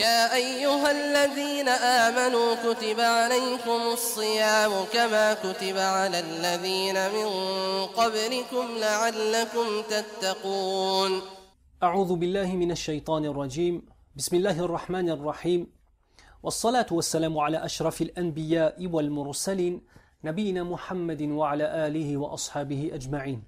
يا أيها الذين آمنوا كتب عليكم الصيام كما كتب على الذين من قبلكم لعلكم تتقون. أعوذ بالله من الشيطان الرجيم. بسم الله الرحمن الرحيم. والصلاة والسلام على أشرف الأنبياء والمرسلين نبينا محمد وعلى آله وأصحابه أجمعين.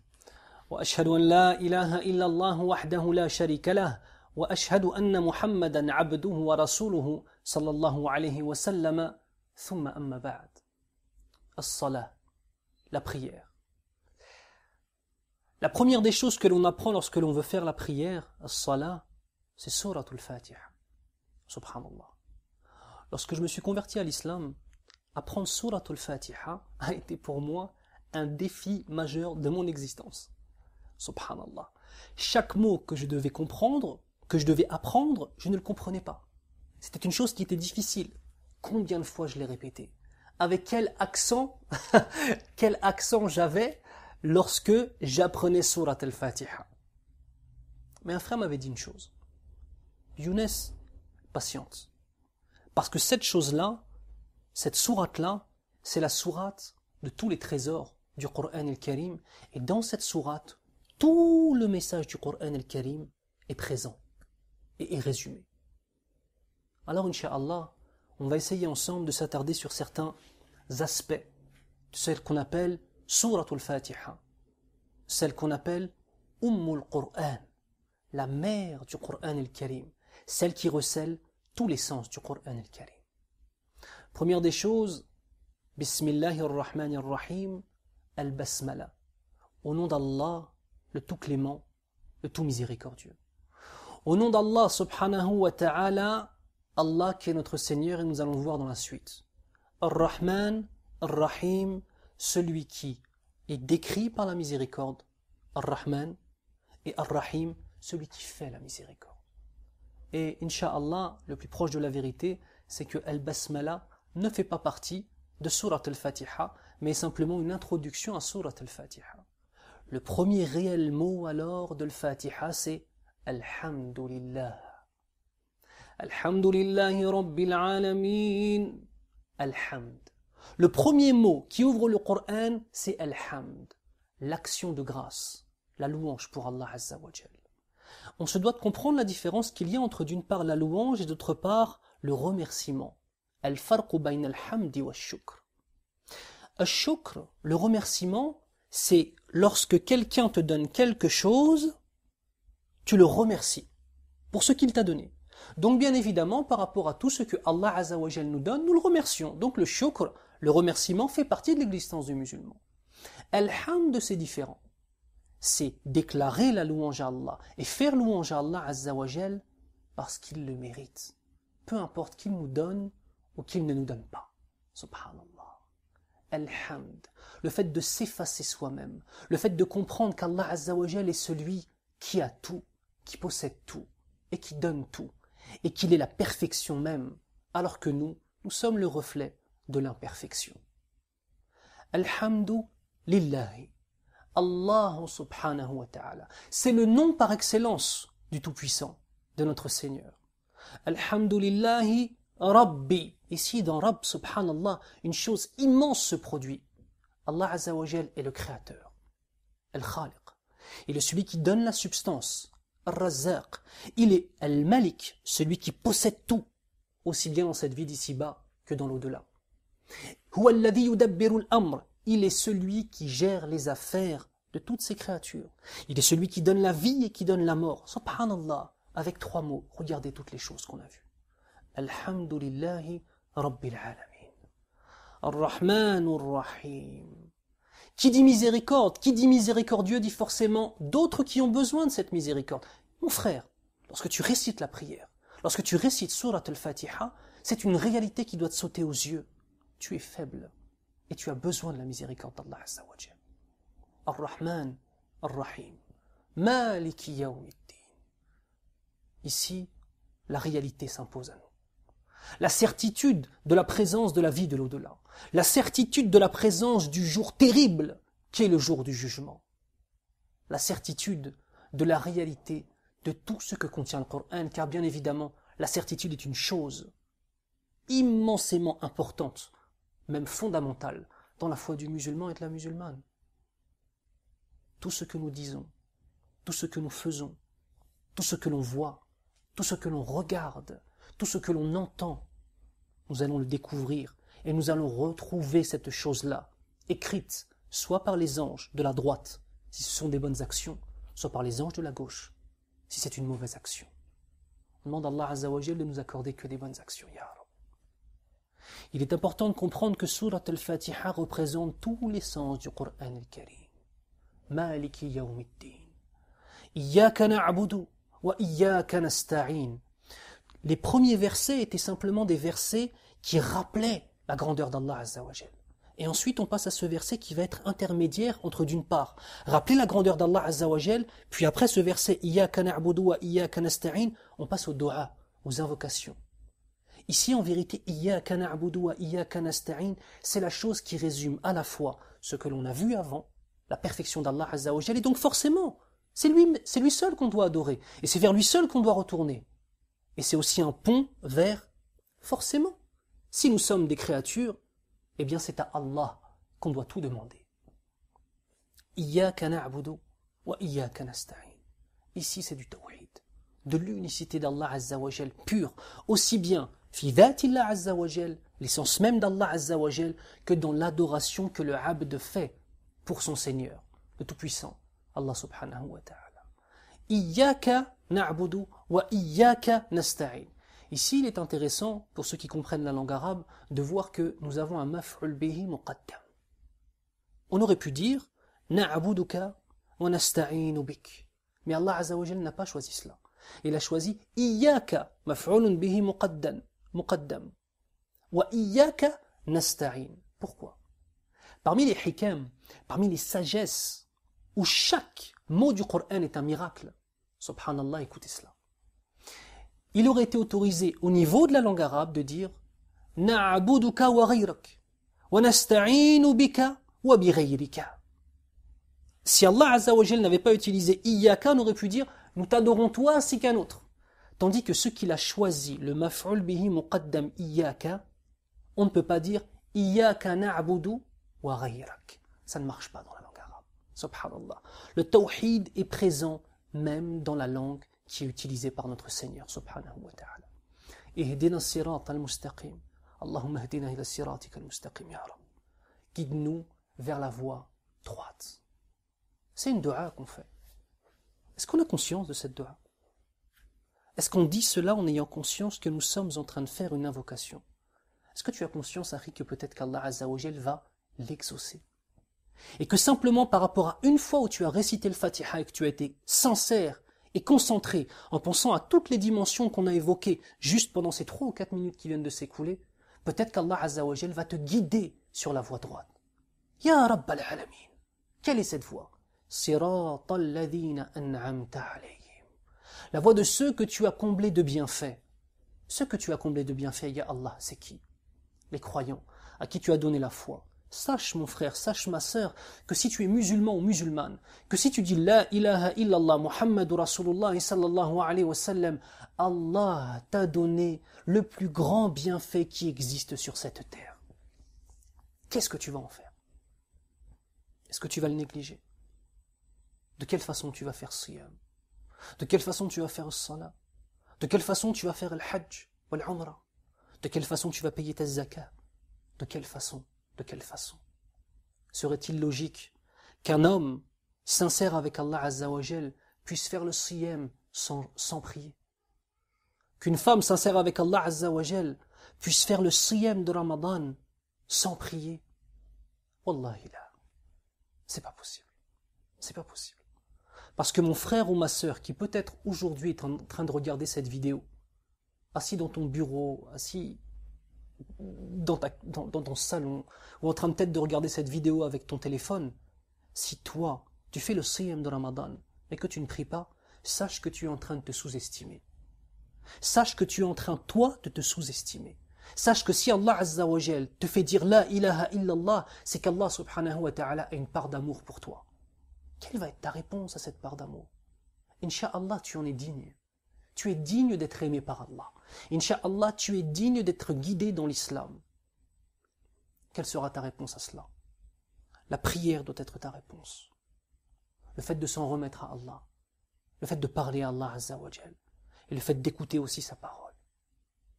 وأشهد أن لا إله إلا الله وحده لا شريك له وأشهد أن محمدا عبده ورسوله صلى الله عليه وسلم ثم أما بعد. الصلاة, la prière. La première des choses que l'on apprend lorsque l'on veut faire la prière, as-salah, c'est Surat al-Fatiha. Subhanallah. Lorsque je me suis converti à l'islam, apprendre Surat al-Fatiha a été pour moi un défi majeur de mon existence. Subhanallah. Chaque mot que je devais comprendre, que je devais apprendre, je ne le comprenais pas. C'était une chose qui était difficile. Combien de fois je l'ai répété? Avec quel accent j'avais lorsque j'apprenais Surat al-Fatiha. Mais un frère m'avait dit une chose. Younes, patiente. Parce que cette chose-là, cette sourate-là, c'est la sourate de tous les trésors du Coran al-Karim. Et dans cette sourate, tout le message du Coran al-Karim est présent et est résumé. Alors, Inch'Allah, on va essayer ensemble de s'attarder sur certains aspects de celle qu'on appelle Surat al-Fatiha, celle qu'on appelle Qur'an, la mère du Coran al-Karim, celle qui recèle tous les sens du Coran al-Karim. Première des choses, Bismillahir-Rahmanir-Rahim, al-Basmala, au nom d'Allah, le tout clément, le tout miséricordieux. Au nom d'Allah subhanahu wa ta'ala, Allah qui est notre Seigneur, et nous allons voir dans la suite. Ar-Rahman, Ar-Rahim, celui qui est décrit par la miséricorde, Ar-Rahman, et Ar-Rahim, celui qui fait la miséricorde. Et Inch'Allah, le plus proche de la vérité, c'est que Al-Basmala ne fait pas partie de Surat al-Fatiha, mais est simplement une introduction à Surat al-Fatiha. Le premier réel mot alors de l'Fatiha, c'est Alhamdulillah. Alhamdulillahi Rabbil Alamin. Alhamd. Le premier mot qui ouvre le Coran, c'est Alhamd, l'action de grâce, la louange pour Allah Azza wa Jal. On se doit de comprendre la différence qu'il y a entre d'une part la louange et d'autre part le remerciement. Al-farqu bayna al-hamdi wa al-shukr. Al-shukr, le remerciement, c'est lorsque quelqu'un te donne quelque chose, tu le remercies pour ce qu'il t'a donné. Donc bien évidemment, par rapport à tout ce que Allah Azza wa Jal nous donne, nous le remercions. Donc le shukr, le remerciement, fait partie de l'existence du musulman. Al-hamd, c'est différent. C'est déclarer la louange à Allah et faire louange à Allah Azza wa Jal parce qu'il le mérite. Peu importe qu'il nous donne ou qu'il ne nous donne pas. Subhanallah. Al-hamd. Le fait de s'effacer soi-même. Le fait de comprendre qu'Allah Azza wa Jal est celui qui a tout, qui possède tout et qui donne tout. Et qu'il est la perfection même, alors que nous sommes le reflet de l'imperfection. Alhamdu lillahi. Allah subhanahu wa ta'ala. C'est le nom par excellence du Tout-Puissant, de notre Seigneur. Alhamdulillahi Rabbi. Ici, dans Rabb, subhanallah, une chose immense se produit. Allah Azza wa Jal est le Créateur, Al-Khaliq. Il est celui qui donne la substance, Ar-Razzaq. Il est Al-Malik, celui qui possède tout, aussi bien dans cette vie d'ici-bas que dans l'au-delà. Huwa alladhi yudabbiru al-amr. Il est celui qui gère les affaires de toutes ces créatures. Il est celui qui donne la vie et qui donne la mort. Subhanallah. Avec 3 mots, regardez toutes les choses qu'on a vues. Alhamdulillahi Rabbil Alamin. Ar-Rahman Ar-Rahim. Qui dit miséricorde, qui dit miséricordieux dit forcément d'autres qui ont besoin de cette miséricorde. Mon frère, lorsque tu récites la prière, lorsque tu récites Surat al-Fatiha, c'est une réalité qui doit te sauter aux yeux. Tu es faible et tu as besoin de la miséricorde d'Allah Azza wa Jal. Ar-Rahman, Ar-Rahim, Maliki Yawmiddin. Ici, la réalité s'impose à nous. La certitude de la présence de la vie de l'au-delà. La certitude de la présence du jour terrible qui est le jour du jugement. La certitude de la réalité de tout ce que contient le Coran, car bien évidemment, La certitude est une chose immensément importante, même fondamentale, dans la foi du musulman et de la musulmane. Tout ce que nous disons, tout ce que nous faisons, tout ce que l'on voit, tout ce que l'on regarde, tout ce que l'on entend, nous allons le découvrir et nous allons retrouver cette chose-là, écrite soit par les anges de la droite, si ce sont des bonnes actions, soit par les anges de la gauche, si c'est une mauvaise action. On demande à Allah Azza wa Jal de nous accorder que des bonnes actions, Ya Rab. Il est important de comprendre que Surat al-Fatiha représente tous les sens du Coran al-Karim. Maliki yawmiddin. Iyyaka na'budu wa iyyaka nasta'in. Les premiers versets étaient simplement des versets qui rappelaient la grandeur d'Allah Azza wa Jal. Et ensuite on passe à ce verset qui va être intermédiaire entre d'une part, rappeler la grandeur d'Allah Azza wa Jal, puis après ce verset Iyyaka na'budu wa iyyaka nasta'in, on passe aux du'a, aux invocations. Ici en vérité Iyyaka na'budu wa iyyaka nasta'in, c'est la chose qui résume à la fois ce que l'on a vu avant, la perfection d'Allah Azza wa Jal, et donc forcément, c'est lui seul qu'on doit adorer, et c'est vers lui seul qu'on doit retourner. Et c'est aussi un pont vers, forcément, si nous sommes des créatures, eh bien c'est à Allah qu'on doit tout demander. Iyyaka na'budu wa iyyaka nasta'in. Ici c'est du tawhid, de l'unicité d'Allah Azza wa Jal pure, aussi bien fi dhatillah Azza wa Jal, l'essence même d'Allah Azza wa Jal, que dans l'adoration que le abd fait pour son Seigneur, le Tout-Puissant, Allah subhanahu wa ta'ala. Iyyaka na'budu wa iyyaka nasta'in. Ici, il est intéressant, pour ceux qui comprennent la langue arabe, de voir que nous avons un maf'ul bihi muqaddam. On aurait pu dire na'buduka wa nasta'inu bik. Mais Allah Azza wa Jal n'a pas choisi cela. Il a choisi iyyaka maf'ulun bihi muqaddam wa iyyaka nasta'in. Pourquoi? Parmi les hikam, parmi les sagesses, où chaque mot du Coran est un miracle, subhanallah, écoutez cela. Il aurait été autorisé au niveau de la langue arabe de dire na'buduka wa ghayrak wa nasta'inu bika wa bi ghayrika. Si Allah Azza wa Jal n'avait pas utilisé iyyaka, on aurait pu dire nous t'adorons toi ainsi qu'un autre. Tandis que ce qu'il a choisi, le maf'ul bihi muqaddam iyyaka, on ne peut pas dire iyyaka na'budu wa ghayrak. Ça ne marche pas dans la langue arabe. Subhanallah. Le tawhid est présent même dans la langue qui est utilisée par notre Seigneur subhanahu wa ta'ala. Ihdina as-sirata al-mustaqim. Allahumma ihdina ila siratika al-mustaqim ya Rab. Guide-nous vers la voie droite. C'est une dua qu'on fait. Est-ce qu'on a conscience de cette dua? Est-ce qu'on dit cela en ayant conscience que nous sommes en train de faire une invocation? Est-ce que tu as conscience, Harry, que peut-être qu'Allah Azza wa Jal va l'exaucer? Et que simplement par rapport à une fois où tu as récité le Fatiha et que tu as été sincère et concentré en pensant à toutes les dimensions qu'on a évoquées juste pendant ces 3 ou 4 minutes qui viennent de s'écouler, peut-être qu'Allah Azza wa Jal va te guider sur la voie droite. Ya Rabbal Alamin. Quelle est cette voie? Siratal ladhina an'amta alayhim. La voie de ceux que tu as comblés de bienfaits. Ceux que tu as comblés de bienfaits, Ya Allah, c'est qui? Les croyants, à qui tu as donné la foi. Sache mon frère, sache ma sœur, que si tu es musulman ou musulmane, que si tu dis La ilaha illallah Muhammadur Rasulullah sallallahu alayhi wa sallam, Allah t'a donné le plus grand bienfait qui existe sur cette terre. Qu'est-ce que tu vas en faire? Est-ce que tu vas le négliger? De quelle façon tu vas faire siyam? De quelle façon tu vas faire le salat? De quelle façon tu vas faire le hajj ou l'umrah? De quelle façon tu vas payer ta zakat? De quelle façon? De quelle façon? Serait-il logique qu'un homme sincère avec Allah Azza wa Jal puisse faire le siyam sans prier? Qu'une femme sincère avec Allah Azza wa Jal puisse faire le siyam de Ramadan sans prier? Wallahi la, c'est pas possible. C'est pas possible. Parce que mon frère ou ma sœur qui peut-être aujourd'hui est en train de regarder cette vidéo, assis dans ton bureau, assis dans ton salon, ou en train peut-être de regarder cette vidéo avec ton téléphone, si toi, tu fais le siyam de Ramadan, et que tu ne pries pas, sache que tu es en train de te sous-estimer. Sache que tu es en train, toi, de te sous-estimer. Sache que si Allah Azza wa Jal te fait dire La ilaha illallah, c'est qu'Allah subhanahu wa ta'ala a une part d'amour pour toi. Quelle va être ta réponse à cette part d'amour? Inch'Allah, tu en es digne. tu es digne d'être aimé par Allah. Inch'Allah, tu es digne d'être guidé dans l'islam. Quelle sera ta réponse à cela? La prière doit être ta réponse. Le fait de s'en remettre à Allah. Le fait de parler à Allah Azza wa Jal. Et le fait d'écouter aussi sa parole.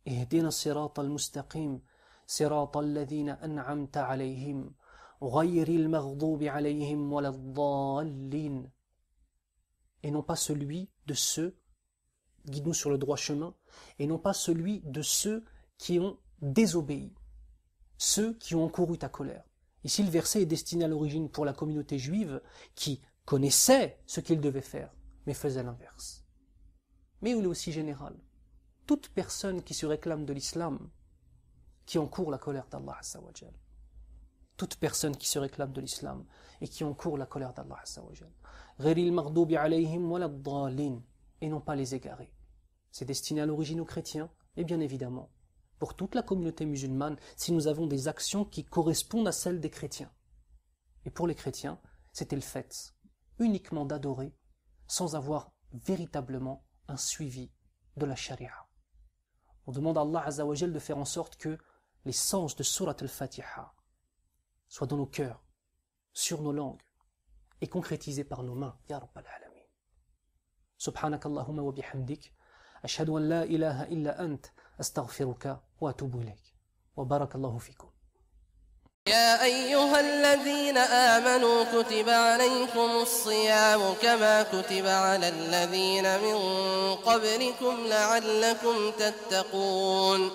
Ihdina sirata al-mustaqim, sirata alladhina an'amta alayhim, ghayril maghdubi alayhim waladdallin. Et non pas celui de ceux, guide-nous sur le droit chemin, et non pas celui de ceux qui ont désobéi, ceux qui ont encouru ta colère. Ici, le verset est destiné à l'origine pour la communauté juive qui connaissait ce qu'il devait faire, mais faisait l'inverse. Mais il est aussi général. Toute personne qui se réclame de l'islam, qui encourt la colère d'Allah Azza wa Jal. Toute personne qui se réclame de l'islam et qui encourt la colère d'Allah Azza wa Jal. Ghayril maghdubi alayhim waladdallin, et non pas les égarés. C'est destiné à l'origine aux chrétiens, et bien évidemment, pour toute la communauté musulmane, si nous avons des actions qui correspondent à celles des chrétiens. Et pour les chrétiens, c'était le fait uniquement d'adorer sans avoir véritablement un suivi de la charia. On demande à Allah Azza wa Jal de faire en sorte que les sens de Surat al-Fatiha soient dans nos cœurs, sur nos langues et concrétisés par nos mains. Ya Rabbal Alamin. Subhanakallahumma wa bihamdik. Ashhadu an la ilaha illa ant. أستغفرك وأتوب إليك وبارك الله فيكم. يا أيها الذين آمنوا كتب عليكم الصيام كما كتب على الذين من قبلكم لعلكم تتقون